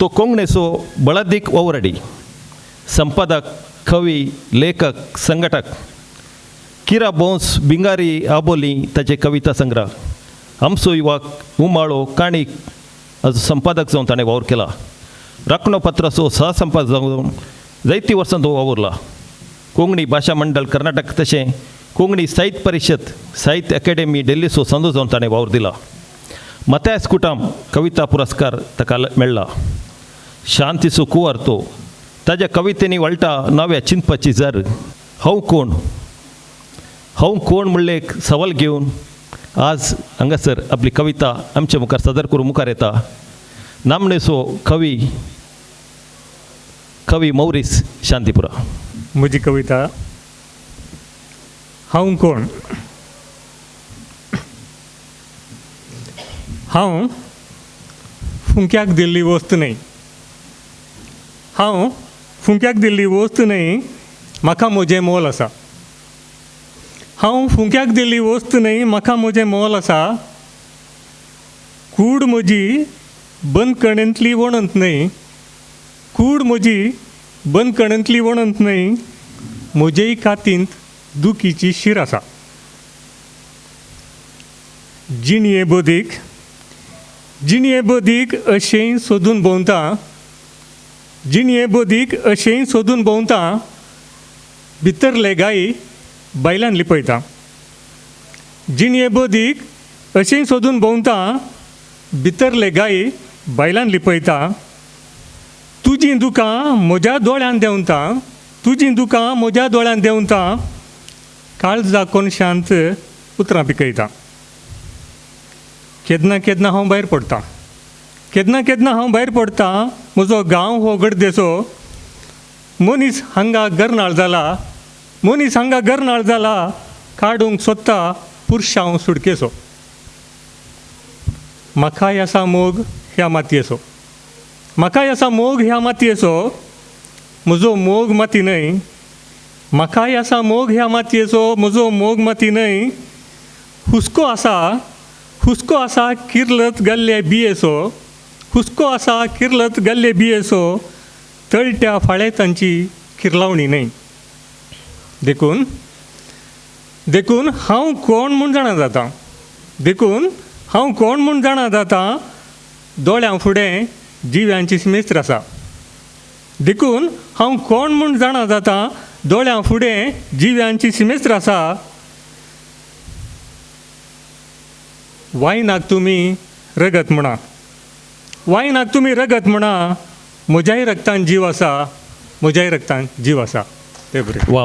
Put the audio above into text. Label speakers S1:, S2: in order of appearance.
S1: तो कोंकणीचो बळादीक ओवरडी संपादक कवी लेखक संघटक किरा बोंस बिंगारी आबोली ताचे कविता संग्रह आमचो युवक उमाळो काणीक संपादक जावन ताणें वावर केला. राखणो पत्राचो सहसंपादक जावन जायतीं वर्सां तो वावरला. कोंकणी भाशा मंडळ कर्नाटक तशें कोंकणी साहित्य परिशद साहित्य अकॅडमी दिल्लीचो संदो जावन ताणें वावर दिला. मत्यास कुटाम कविता पुरस्कार ताका मेळ्ळा. शांतीचो कुंवर तो ताज्या कवितेनी वळटा नव्या चिंतपाची जर. हांव कोण म्हणले एक सवाल घेवन आज हांगासर आपली कविता आमच्या मुखार सादर करून मुखार येता. नामनेचो कवी मौरीस शांतीपुरा.
S2: म्हजी कविता हांव कोण. हांव फुंक्याक दिल्ली वस्त न्हय. हांव फुंक्याक दिल्ली वस्त न्हय, म्हाका म्हजें मोल आसा. हांव फुंक्याक दिल्ली वस्त न्हय, म्हाका म्हजें मोल आसा. कूड म्हजी बंद कणेंतली वणंत न्हय. कूड म्हजी बंद कणेंतली वणंत न्हय, म्हजेय कातींत दुखीची शीर आसा. जिणये बदीक अशें सोदून भोंवता. जिणये बदीक अशें सोदून भोंवता, भितरले गायी बायलान लिपयता. जिणये बदीक अशें सोदून भोंवता, भितरले गायी बायलान लिपयता. तुजीं दुकां म्हज्या दोळ्यान देंवता. तुजीं दुकां म्हज्या दोळ्यान देंवता, काळजा कोण शांत उतरां पिकयता. केदना हांव भायर पडटा. केदना हांव भायर पडटा. म्हजो गांव हो गडदेसो. मनीस हांगा गरनाळ जाला. काडूंक सोदता पुरुश हांव सुडकेसो. म्हाकाय आसा मोग ह्या मातयेचो. म्हजो मोग माती न्हय. म्हाकाय आसा मोग ह्या मातयेचो. म्हजो मोग माती न्हय. हुस्को आसा किर्लत गेल्ले बियेचो. तळट्या फाळेतांची किर्लावणी न्हय. देखून हांव कोण म्हूण जाणा जाता. दोळ्यां फुडें जिव्यांची मेस्त्र आसा. देखून हांव कोण म्हूण जाणा जाता. दोळ्यां फुडें जिव्यांची सिमेस्त्र आसा. वायनाक तुमी रगत म्हणा. म्हज्याय रगतान जीव आसा. ते बरें.
S1: वा